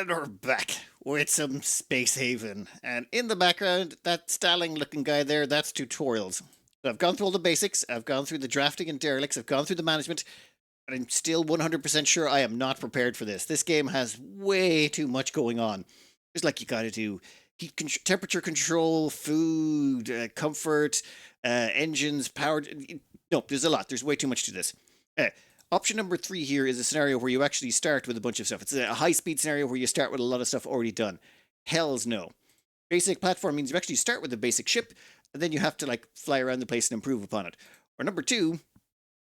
And we're back with some Space Haven. And in the background, that Starling looking guy there, that's tutorials. So I've gone through all the basics, I've gone through the drafting and derelicts, I've gone through the management, and I'm still 100% sure I am not prepared for this. This game has way too much going on. There's like you gotta do temperature control, food, comfort, engines, power. No, there's a lot. There's way too much to this. Uh, Option number 3 here is a scenario where you actually start with a bunch of stuff. It's a high-speed scenario where you start with a lot of stuff already done. Hells no. Basic platform means you actually start with a basic ship, and then you have to like fly around the place and improve upon it. Or number 2,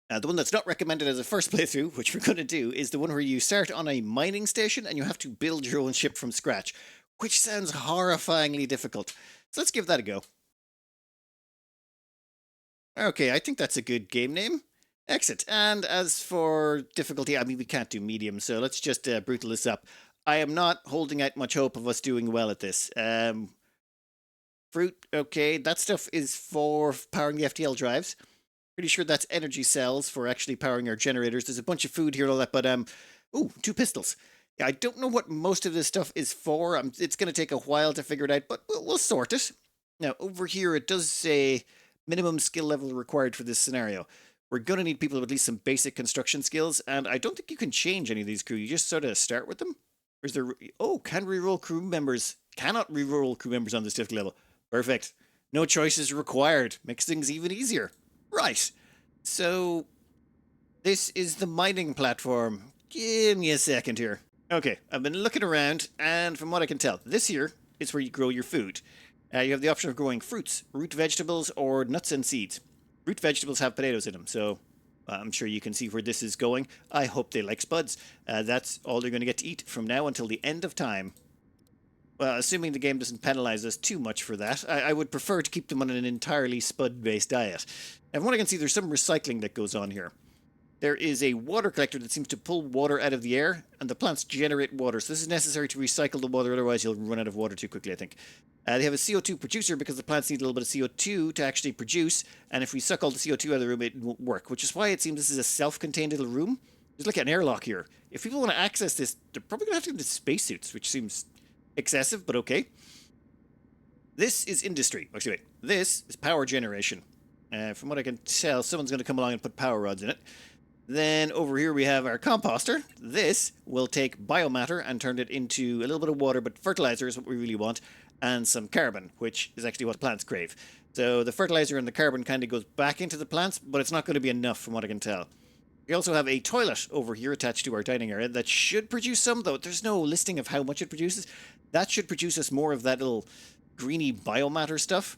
the one that's not recommended as a first playthrough, which we're going to do, is the one where you start on a mining station and you have to build your own ship from scratch, which sounds horrifyingly difficult. So let's give that a go. Okay, I think that's a good game name. Exit. And as for difficulty, I mean, we can't do medium, so let's just brutal this up. I am not holding out much hope of us doing well at this. Fruit, okay, that stuff is for powering the FTL drives. Pretty sure that's energy cells for actually powering our generators. There's a bunch of food here and all that, but, ooh, 2 pistols. Yeah, I don't know what most of this stuff is for. It's going to take a while to figure it out, but we'll sort it. Now, over here, it does say minimum skill level required for this scenario. We're going to need people with at least some basic construction skills, and I don't think you can change any of these crew. You just sort of start with them. Or is there... Oh, can reroll crew members. Cannot reroll crew members on this difficulty level. Perfect. No choices required. Makes things even easier. Right. So, this is the mining platform. Give me a second here. Okay, I've been looking around, and from what I can tell, this here is where you grow your food. You have the option of growing fruits, root vegetables, or nuts and seeds. Root vegetables have potatoes in them, so I'm sure you can see where this is going. I hope they like spuds. That's all they're going to get to eat from now until the end of time. Well, assuming the game doesn't penalize us too much for that, I would prefer to keep them on an entirely spud-based diet. And from what I can see, there's some recycling that goes on here. There is a water collector that seems to pull water out of the air, and the plants generate water. So this is necessary to recycle the water, otherwise you'll run out of water too quickly, I think. They have a CO2 producer because the plants need a little bit of CO2 to actually produce, and if we suck all the CO2 out of the room, it won't work, which is why it seems this is a self-contained little room. There's like an airlock here. If people want to access this, they're probably going to have to get into spacesuits, which seems excessive, but okay. This is industry. Actually, wait. This is power generation. From what I can tell, someone's going to come along and put power rods in it. Then over here we have our composter. This will take biomatter and turn it into a little bit of water, but fertilizer is what we really want, and some carbon, which is actually what plants crave. So the fertilizer and the carbon kind of goes back into the plants, but it's not going to be enough from what I can tell. We also have a toilet over here attached to our dining area that should produce some, though there's no listing of how much it produces. That should produce us more of that little greeny biomatter stuff.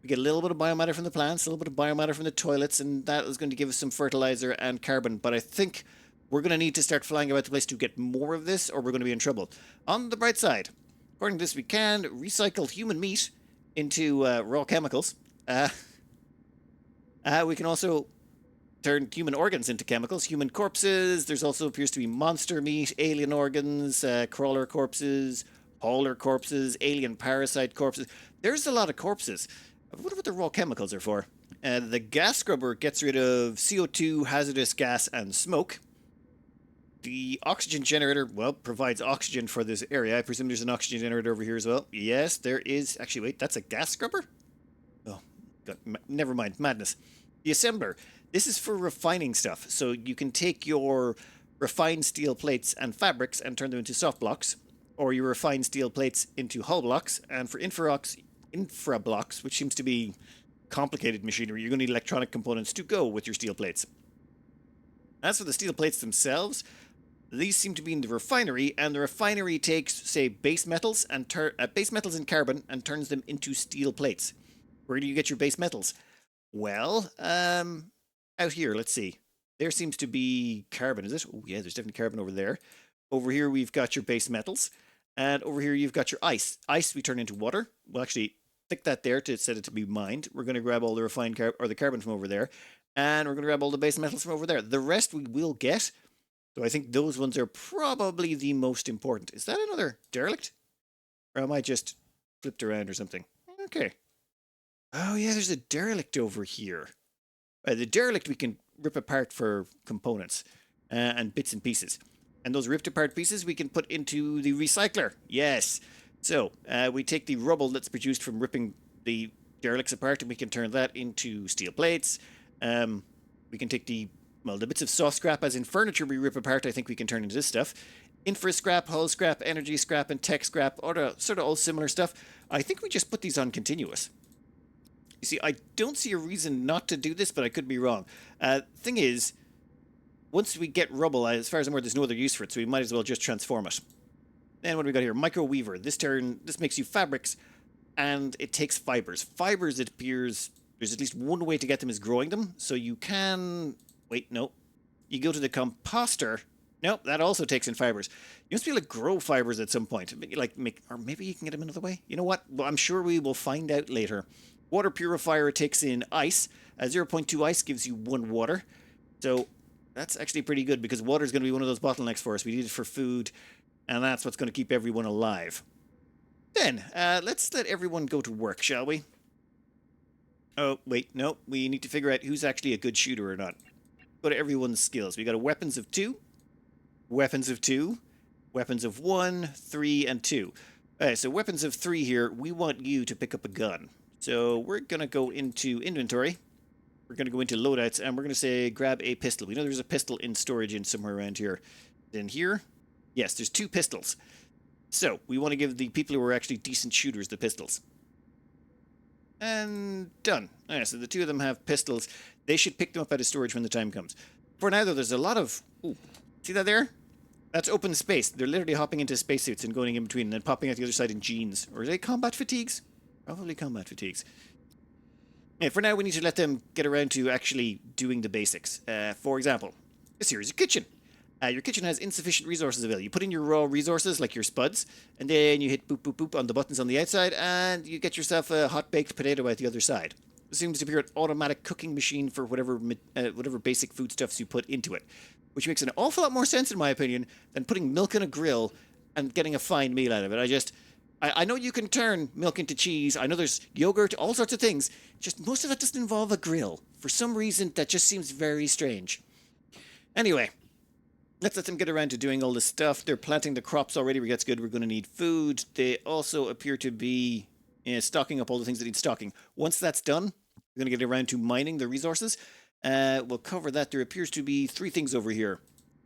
We get a little bit of biomatter from the plants, a little bit of biomatter from the toilets, and that is going to give us some fertilizer and carbon. But I think we're going to need to start flying about the place to get more of this, or we're going to be in trouble. On the bright side, according to this, we can recycle human meat into raw chemicals. We can also turn human organs into chemicals, human corpses. There's also appears to be monster meat, alien organs, crawler corpses, hauler corpses, alien parasite corpses. There's a lot of corpses. I wonder what the raw chemicals are for. The gas scrubber gets rid of CO2, hazardous gas, and smoke. The oxygen generator, well, provides oxygen for this area. I presume there's an oxygen generator over here as well. Yes, there is. Actually, wait, that's a gas scrubber? Oh, God, never mind. Madness. The assembler. This is for refining stuff. So you can take your refined steel plates and fabrics and turn them into soft blocks, or you refine steel plates into hull blocks, and for infra blocks, which seems to be complicated machinery, you're going to need electronic components to go with your steel plates. As for the steel plates themselves, these seem to be in the refinery, and the refinery takes, say, base metals and carbon and turns them into steel plates. Where do you get your base metals? Well, out here, let's see. There seems to be carbon, is it? Oh, yeah, there's definitely carbon over there. Over here, we've got your base metals. And over here, you've got your ice. Ice we turn into water. We'll actually stick that there to set it to be mined. We're going to grab all the refined the carbon from over there. And we're going to grab all the base metals from over there. The rest we will get. So I think those ones are probably the most important. Is that another derelict? Or am I just flipped around or something? Okay. Oh, yeah, there's a derelict over here. The derelict we can rip apart for components and bits and pieces. And those ripped apart pieces we can put into the recycler. Yes. So we take the rubble that's produced from ripping the derelicts apart, and we can turn that into steel plates. We can take the bits of soft scrap, as in furniture we rip apart, I think we can turn into this stuff. Infra scrap, hull scrap, energy scrap, and tech scrap, or sort of all similar stuff. I think we just put these on continuous. You see, I don't see a reason not to do this, but I could be wrong. Thing is, once we get rubble, as far as I'm aware, there's no other use for it, so we might as well just transform it. And what do we got here? Microweaver. This makes you fabrics, and it takes fibers. Fibers, it appears, there's at least one way to get them is growing them. So you can... Wait, no. You go to the composter. Nope, that also takes in fibers. You must be able to grow fibers at some point. Or maybe you can get them another way. You know what? Well, I'm sure we will find out later. Water purifier takes in ice. 0.2 ice gives you 1 water. So that's actually pretty good, because water is going to be one of those bottlenecks for us. We need it for food, and that's what's going to keep everyone alive. Then, let's let everyone go to work, shall we? Oh, wait, no. We need to figure out who's actually a good shooter or not. Go to everyone's skills. We got a weapons of 2, weapons of 2, weapons of 1, 3, and 2. Alright, so weapons of 3 here, we want you to pick up a gun. So we're going to go into inventory. We're going to go into loadouts, and we're going to say grab a pistol. We know there's a pistol in storage in somewhere around here. Then here, yes, there's 2 pistols. So we want to give the people who are actually decent shooters the pistols. And done. Alright, so the 2 of them have pistols. They should pick them up out of storage when the time comes. For now, though, there's a lot of... Ooh, see that there? That's open space. They're literally hopping into spacesuits and going in between, and then popping out the other side in jeans. Or are they combat fatigues? Probably combat fatigues. Yeah, for now, we need to let them get around to actually doing the basics. For example, this here is your kitchen. Your kitchen has insufficient resources available. You put in your raw resources, like your spuds, and then you hit boop, boop, boop on the buttons on the outside, and you get yourself a hot-baked potato out the other side. It seems to be an automatic cooking machine for whatever basic foodstuffs you put into it, which makes an awful lot more sense, in my opinion, than putting milk in a grill and getting a fine meal out of it. I know you can turn milk into cheese. I know there's yogurt, all sorts of things. Just most of that doesn't involve a grill. For some reason, that just seems very strange. Anyway, let's let them get around to doing all this stuff. They're planting the crops already. That's good. We're going to need food. They also appear to be stocking up all the things that need stocking. Once that's done, we're going to get around to mining the resources. We'll cover that. There appears to be 3 things over here.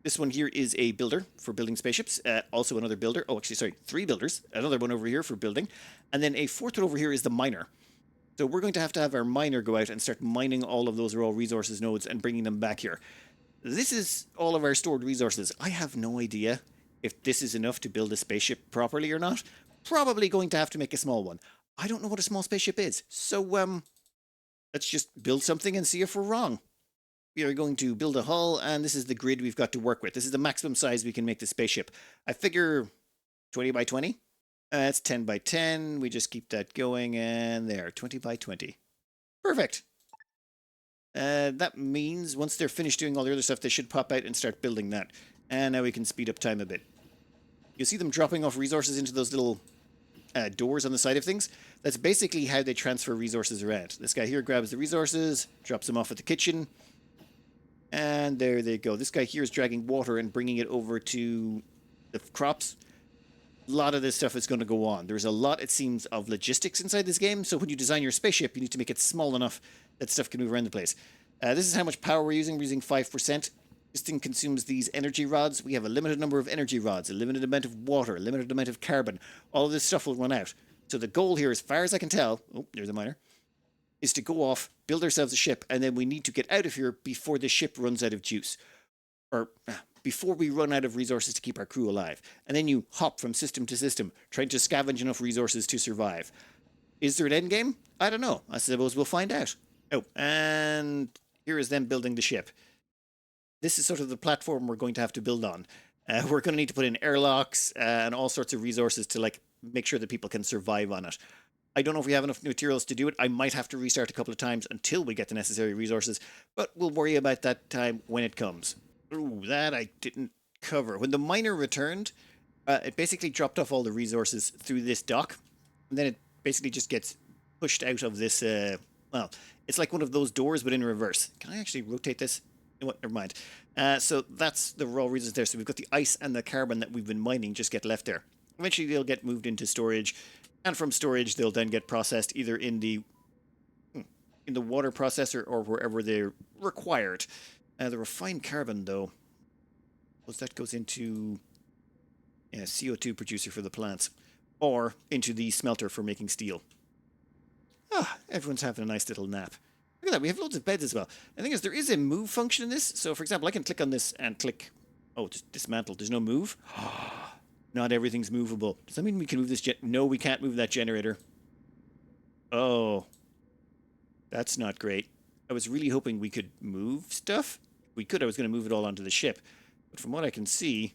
This one here is a builder for building spaceships. Also another builder. Oh, actually, sorry, 3 builders. Another one over here for building. And then a 4th one over here is the miner. So we're going to have our miner go out and start mining all of those raw resources nodes and bringing them back here. This is all of our stored resources. I have no idea if this is enough to build a spaceship properly or not. Probably going to have to make a small one. I don't know what a small spaceship is. So, let's just build something and see if we're wrong. We are going to build a hull, and this is the grid we've got to work with. This is the maximum size we can make the spaceship. I figure 20 by 20. It's 10 by 10. We just keep that going, and there, 20 by 20. Perfect. That means once they're finished doing all the other stuff, they should pop out and start building that. And now we can speed up time a bit. You see them dropping off resources into those little doors on the side of things. That's basically how they transfer resources around. This guy here grabs the resources, drops them off at the kitchen. And there they go. This guy here is dragging water and bringing it over to the crops. A lot of this stuff is going to go on. There's a lot, it seems, of logistics inside this game. So when you design your spaceship, you need to make it small enough that stuff can move around the place. This is how much power we're using. We're using 5%. This thing consumes these energy rods. We have a limited number of energy rods, a limited amount of water, a limited amount of carbon. All of this stuff will run out. So the goal here, as far as I can tell, oh, there's a miner, is to go off, build ourselves a ship, and then we need to get out of here before the ship runs out of juice. Or before we run out of resources to keep our crew alive. And then you hop from system to system, trying to scavenge enough resources to survive. Is there an end game? I don't know. I suppose we'll find out. Oh, and here is them building the ship. This is sort of the platform we're going to have to build on. We're going to need to put in airlocks and all sorts of resources to make sure that people can survive on it. I don't know if we have enough materials to do it. I might have to restart a couple of times until we get the necessary resources, but we'll worry about that time when it comes. Ooh, that I didn't cover. When the miner returned, it basically dropped off all the resources through this dock, and then it basically just gets pushed out of this, well, it's like one of those doors, but in reverse. Can I actually rotate this? know what? Never mind. So that's the raw reasons there. So we've got the ice and the carbon that we've been mining just get left there. Eventually they'll get moved into storage, and from storage they'll then get processed either in the water processor or wherever they're required. The refined carbon, though, that goes into CO2 producer for the plants, or into the smelter for making steel. Ah, everyone's having a nice little nap. Look at that, we have loads of beds as well. The thing is, there is a move function in this. So, for example, I can click on this and click... Oh, just dismantle. There's no move? Not everything's movable. Does that mean we can move this No, we can't move that generator. Oh, that's not great. I was really hoping we could move stuff. If we could, I was going to move it all onto the ship. But from what I can see...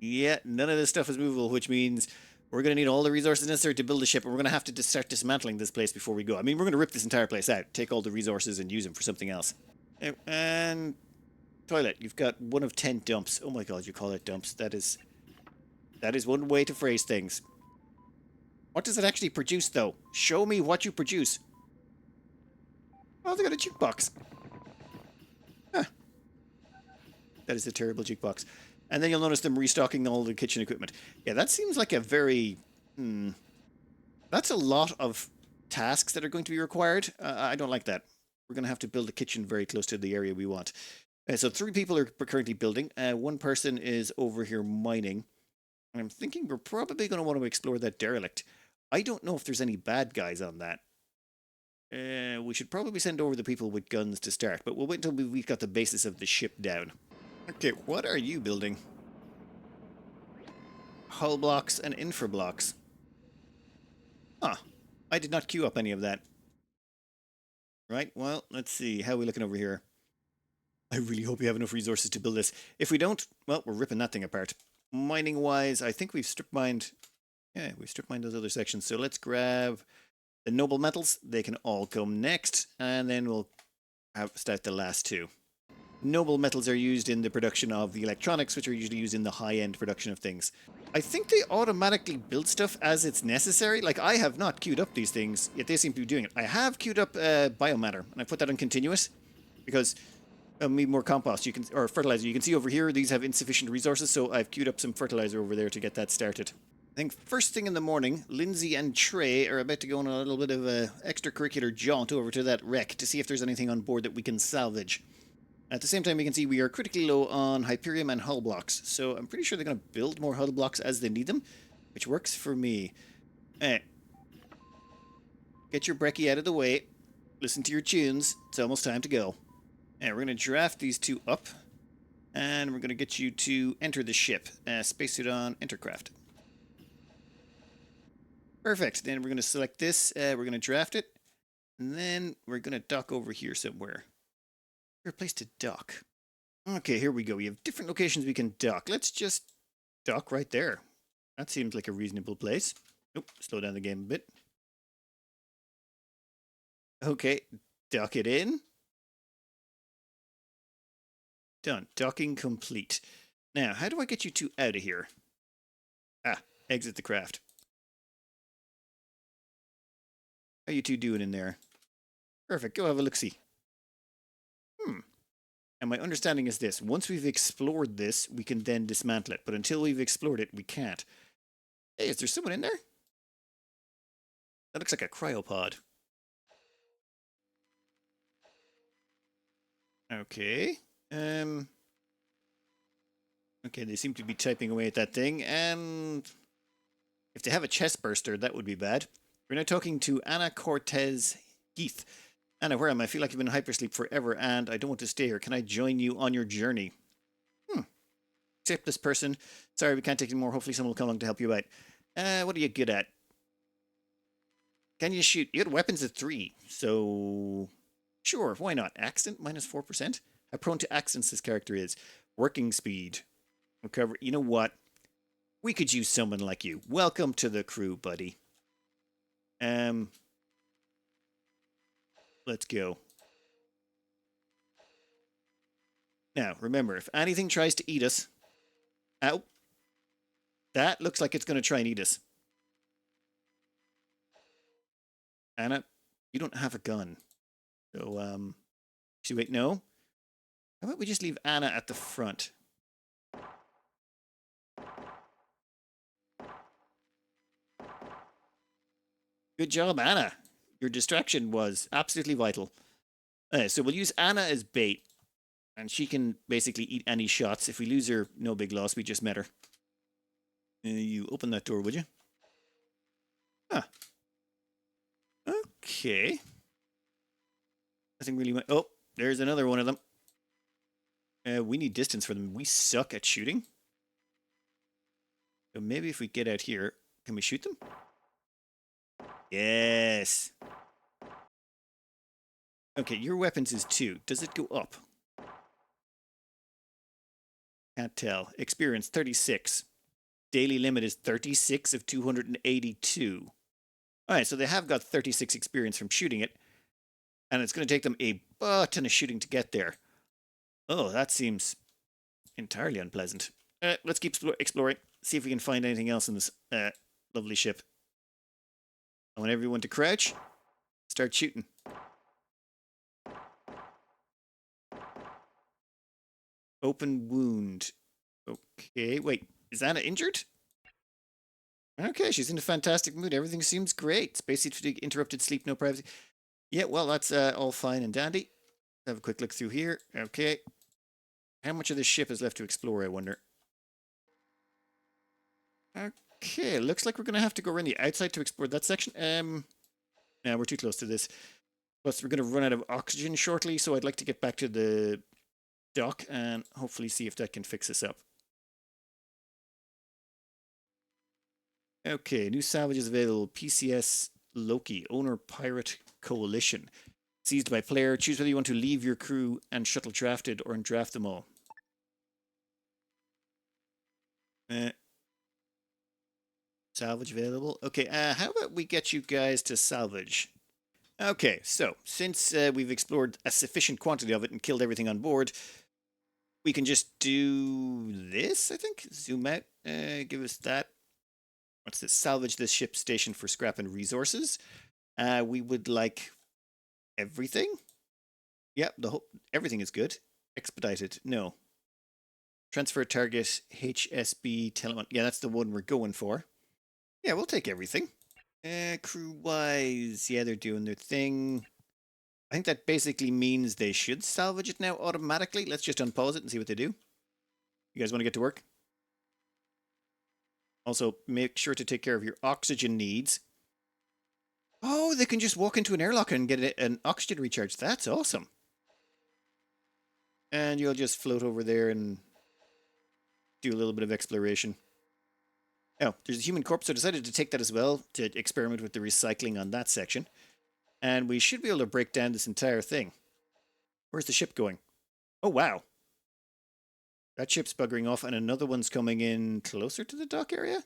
Yeah, none of this stuff is movable, which means we're going to need all the resources necessary to build a ship, and we're going to have to start dismantling this place before we go. I mean, we're going to rip this entire place out, take all the resources and use them for something else. And toilet, you've got 1 of 10 dumps. Oh my god, you call it dumps. That is one way to phrase things. What does it actually produce, though? Show me what you produce. Oh, they got a jukebox. Huh. That is a terrible jukebox. And then you'll notice them restocking all the kitchen equipment. Yeah, that seems like a very... That's a lot of tasks that are going to be required. I don't like that. We're going to have to build a kitchen very close to the area we want. So 3 people are currently building. 1 person is over here mining. And I'm thinking we're probably going to want to explore that derelict. I don't know if there's any bad guys on that. We should probably send over the people with guns to start. But we'll wait until we've got the basis of the ship down. Okay, what are you building? Hull blocks and infra blocks. Huh. I did not queue up any of that. Right, well, let's see. How are we looking over here? I really hope we have enough resources to build this. If we don't, well, we're ripping that thing apart. Mining-wise, I think we've strip mined... Yeah, we've strip mined those other sections. So let's grab the noble metals. They can all come next. And then we'll start the last 2. Noble metals are used in the production of the electronics, which are usually used in the high-end production of things. I think they automatically build stuff as it's necessary. Like, I have not queued up these things, yet they seem to be doing it. I have queued up biomatter, and I put that on continuous, because I need more compost, or fertilizer. You can see over here, these have insufficient resources, so I've queued up some fertilizer over there to get that started. I think first thing in the morning, Lindsay and Trey are about to go on a little bit of an extracurricular jaunt over to that wreck to see if there's anything on board that we can salvage. At the same time, you can see we are critically low on Hyperium and hull blocks, so I'm pretty sure they're going to build more hull blocks as they need them, which works for me. Get your brekkie out of the way, listen to your tunes, it's almost time to go. We're going to draft these 2 up, and we're going to get you to enter the ship. Spacesuit on, entercraft. Perfect, then we're going to select this, we're going to draft it, and then we're going to dock over here somewhere. A place to dock. Okay, here we go. We have different locations we can dock. Let's just dock right there. That seems like a reasonable place. Nope, slow down the game a bit. Okay, dock it in. Done. Docking complete. Now, how do I get you 2 out of here? Exit the craft. How are you 2 doing in there? Perfect, go have a look-see. And my understanding is this. Once we've explored this, we can then dismantle it. But until we've explored it, we can't. Hey, is there someone in there? That looks like a cryopod. Okay. Okay, they seem to be typing away at that thing. And if they have a chest burster, that would be bad. We're now talking to Anna Cortez Heath. Anna, where am I? I feel like I've been in hypersleep forever and I don't want to stay here. Can I join you on your journey? Accept this person. Sorry, we can't take any more. Hopefully someone will come along to help you out. What are you good at? Can you shoot? You got weapons at 3. So, sure, why not? Accident, -4%. How prone to accidents this character is. Working speed. Recover. You know what? We could use someone like you. Welcome to the crew, buddy. Let's go. Now, remember, if anything tries to eat us... Ow. That looks like it's going to try and eat us. Anna, you don't have a gun. So, actually, wait, no. How about we just leave Anna at the front? Good job, Anna. Your distraction was absolutely vital. So we'll use Anna as bait, and she can basically eat any shots. If we lose her, no big loss. We just met her. You open that door, would you? Huh. Okay. Nothing really went. Oh, there's another one of them. We need distance for them. We suck at shooting. So maybe if we get out here, can we shoot them? Yes. Okay, your weapons is 2. Does it go up? Can't tell. Experience 36. Daily limit is 36 of 282. Alright, so they have got 36 experience from shooting it. And it's going to take them a ton of shooting to get there. Oh, that seems entirely unpleasant. Let's keep exploring. See if we can find anything else in this lovely ship. I want everyone to crouch. Start shooting. Open wound. Okay, wait. Is Anna injured? Okay, she's in a fantastic mood. Everything seems great. Space fatigue, interrupted sleep, no privacy. Yeah, well, that's all fine and dandy. Have a quick look through here. Okay. How much of this ship is left to explore, I wonder? Okay, looks like we're going to have to go around the outside to explore that section. No, we're too close to this. Plus, we're going to run out of oxygen shortly, so I'd like to get back to the dock and hopefully see if that can fix us up. Okay, new salvages available. PCS Loki, Owner Pirate Coalition. Seized by player. Choose whether you want to leave your crew and shuttle drafted or draft them all. Salvage available. Okay, how about we get you guys to salvage? Okay, so since we've explored a sufficient quantity of it and killed everything on board, we can just do this, I think. Zoom out. Give us that. What's this? Salvage this ship station for scrap and resources. We would like everything. Yep, everything is good. Expedited. No. Transfer target HSB Telemon. Yeah, that's the one we're going for. Yeah, we'll take everything. Crew-wise, yeah, they're doing their thing. I think that basically means they should salvage it now automatically. Let's just unpause it and see what they do. You guys want to get to work? Also, make sure to take care of your oxygen needs. Oh, they can just walk into an airlock and get an oxygen recharge. That's awesome. And you'll just float over there and do a little bit of exploration. Oh, there's a human corpse, so I decided to take that as well to experiment with the recycling on that section. And we should be able to break down this entire thing. Where's the ship going? Oh, wow. That ship's buggering off, and another one's coming in closer to the dock area?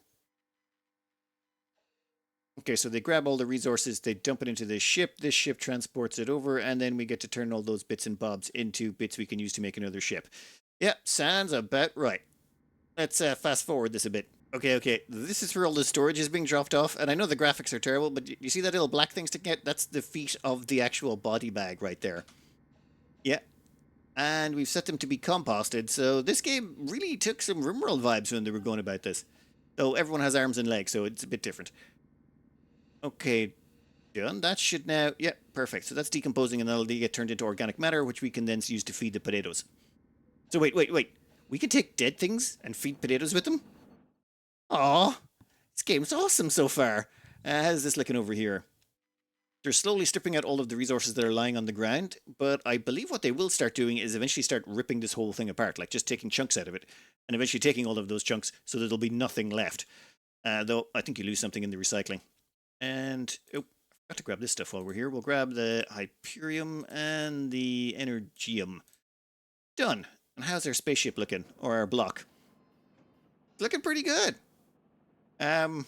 Okay, so they grab all the resources, they dump it into this ship transports it over, and then we get to turn all those bits and bobs into bits we can use to make another ship. Yep, sounds about right. Let's fast forward this a bit. Okay, this is where all the storage is being dropped off, and I know the graphics are terrible, but you see that little black thing sticking out? That's the feet of the actual body bag right there. Yeah. And we've set them to be composted, so this game really took some RimWorld vibes when they were going about this. Though everyone has arms and legs, so it's a bit different. Okay, done. That should now... Yeah, perfect. So that's decomposing and that'll get turned into organic matter, which we can then use to feed the potatoes. So wait. We can take dead things and feed potatoes with them? Aw, this game's awesome so far. How's this looking over here? They're slowly stripping out all of the resources that are lying on the ground, but I believe what they will start doing is eventually start ripping this whole thing apart, like just taking chunks out of it, and eventually taking all of those chunks so that there'll be nothing left. Though I think you lose something in the recycling. And, oh, I forgot to grab this stuff while we're here. We'll grab the Hyperium and the Energium. Done. And how's our spaceship looking? Or our block? It's looking pretty good. I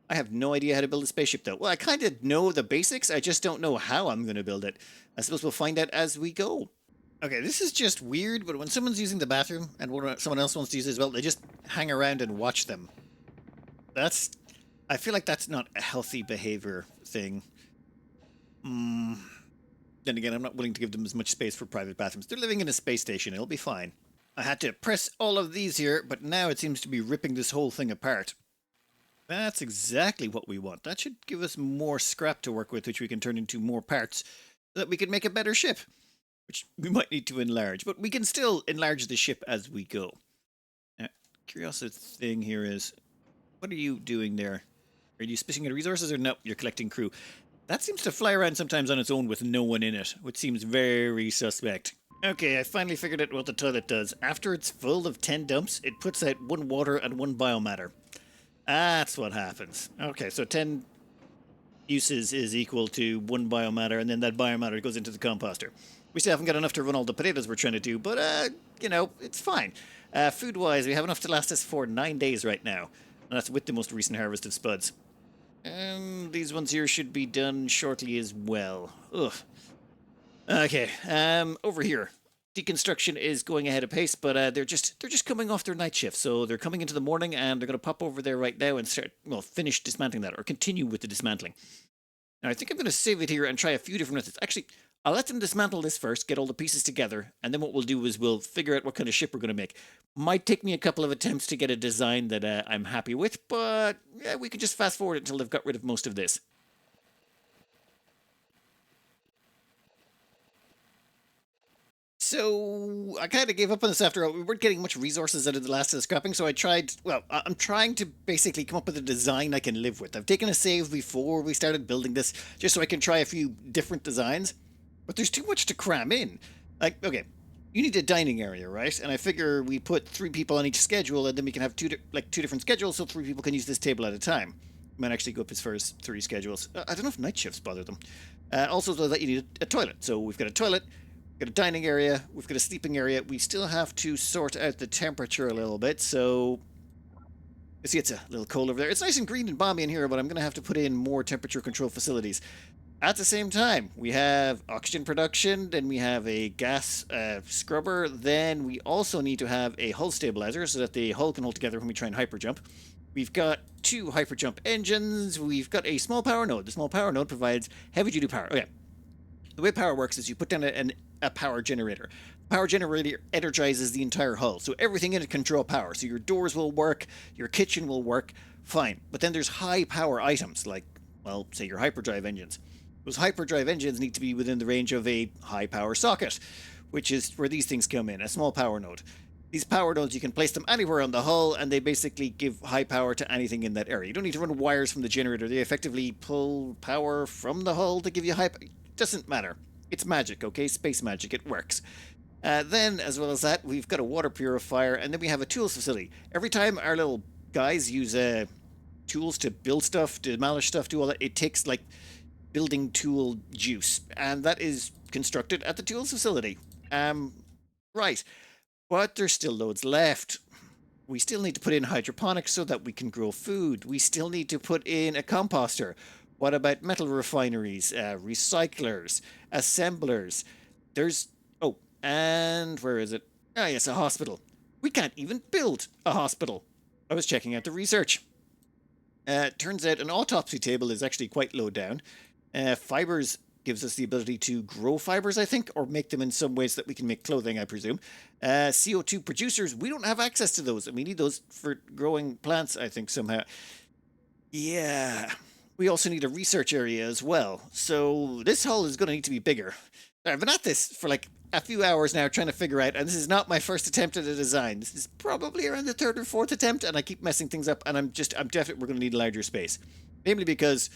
have no idea how to build a spaceship, though. Well, I kind of know the basics. I just don't know how I'm going to build it. I suppose we'll find out as we go. Okay, this is just weird, but when someone's using the bathroom and someone else wants to use it as well, they just hang around and watch them. I feel like that's not a healthy behavior thing. Then again, I'm not willing to give them as much space for private bathrooms. They're living in a space station. It'll be fine. I had to press all of these here, but now it seems to be ripping this whole thing apart. That's exactly what we want. That should give us more scrap to work with, which we can turn into more parts, so that we can make a better ship, which we might need to enlarge. But we can still enlarge the ship as we go. Curiosity thing here is, what are you doing there? Are you spitting out resources or no? You're collecting crew. That seems to fly around sometimes on its own with no one in it, which seems very suspect. Okay, I finally figured out what the toilet does. After it's full of 10 dumps, it puts out 1 water and 1 biomatter. That's what happens. Okay, so 10 uses is equal to 1 biomatter, and then that biomatter goes into the composter. We still haven't got enough to run all the potatoes we're trying to do, but, you know, it's fine. Food-wise, we have enough to last us for 9 days right now, and that's with the most recent harvest of spuds. And these ones here should be done shortly as well. Ugh. Okay, over here. Deconstruction is going ahead of pace, but they're just coming off their night shift, so they're coming into the morning, and they're going to pop over there right now and finish dismantling that, or continue with the dismantling. Now, I think I'm going to save it here and try a few different methods. Actually, I'll let them dismantle this first, get all the pieces together, and then what we'll do is we'll figure out what kind of ship we're going to make. Might take me a couple of attempts to get a design that I'm happy with, but yeah, we can just fast forward until they've got rid of most of this. So I kind of gave up on this after all. We weren't getting much resources out of the last of the scrapping, so I tried. Well, I'm trying to basically come up with a design I can live with. I've taken a save before we started building this, just so I can try a few different designs. But there's too much to cram in. Like, okay, you need a dining area, right? And I figure we put 3 people on each schedule, and then we can have two different schedules, so 3 people can use this table at a time. Might actually go up as far as 3 schedules. I don't know if night shifts bother them. Also, though, that you need a toilet. So we've got a toilet. We've got a dining area, we've got a sleeping area. We still have to sort out the temperature a little bit, so you see it's a little cold over there. It's nice and green and balmy in here, but I'm going to have to put in more temperature control facilities. At the same time, we have oxygen production, then we have a gas scrubber, then we also need to have a hull stabilizer so that the hull can hold together when we try and hyperjump. We've got 2 hyperjump engines, we've got a small power node. The small power node provides heavy-duty power. Okay. The way power works is you put down a power generator. The power generator energizes the entire hull, so everything in it can draw power. So your doors will work, your kitchen will work, fine. But then there's high power items, like, well, say your hyperdrive engines. Those hyperdrive engines need to be within the range of a high power socket, which is where these things come in, a small power node. These power nodes, you can place them anywhere on the hull, and they basically give high power to anything in that area. You don't need to run wires from the generator. They effectively pull power from the hull to give you high power. Doesn't matter. It's magic, okay? Space magic. It works. Then, as well as that, we've got a water purifier, and then we have a tools facility. Every time our little guys use tools to build stuff, to demolish stuff, do all that, it takes, like, building tool juice. And that is constructed at the tools facility. Right. But there's still loads left. We still need to put in hydroponics so that we can grow food. We still need to put in a composter. What about metal refineries, recyclers, assemblers? There's... Oh, and where is it? Ah, yes, a hospital. We can't even build a hospital. I was checking out the research. Turns out an autopsy table is actually quite low down. Fibers gives us the ability to grow fibers, I think, or make them in some ways that we can make clothing, I presume. CO2 producers, we don't have access to those, and we need those for growing plants, I think, somehow. Yeah... We also need a research area as well, so this hull is going to need to be bigger. I've been at this for like a few hours now trying to figure out, and this is not my first attempt at a design. This is probably around the 3rd or 4th attempt, and I keep messing things up, and I'm definitely we're going to need a larger space. Namely because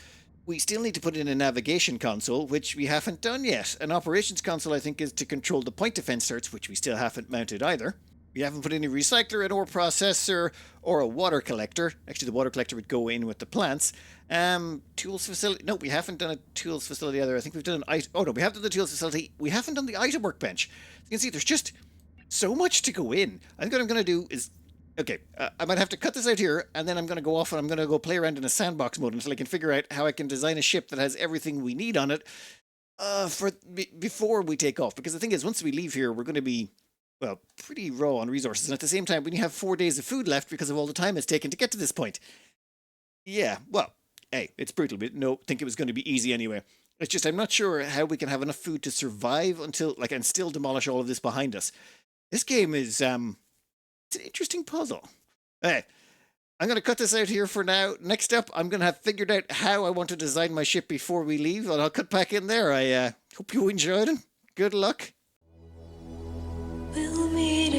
we still need to put in a navigation console, which we haven't done yet. An operations console, I think, is to control the point defense certs, which we still haven't mounted either. We haven't put in a recycler, an ore processor, or a water collector. Actually, the water collector would go in with the plants. Tools facility. No, we haven't done a tools facility either. I think we've done an item. Oh, no, we have done the tools facility. We haven't done the item workbench. You can see there's just so much to go in. I think what I'm going to do is... Okay, I might have to cut this out here, and then I'm going to go off and I'm going to go play around in a sandbox mode until I can figure out how I can design a ship that has everything we need on it before we take off. Because the thing is, once we leave here, we're going to be... well, pretty raw on resources, and at the same time, when you have 4 days of food left because of all the time it's taken to get to this point. Yeah, well, hey, it's brutal. We didn't think it was going to be easy anyway. It's just I'm not sure how we can have enough food to survive until like and still demolish all of this behind us. This game is it's an interesting puzzle. Hey, I'm going to cut this out here for now. Next up, I'm going to have figured out how I want to design my ship before we leave, and I'll cut back in there. I hope you enjoyed it. Good luck. We'll meet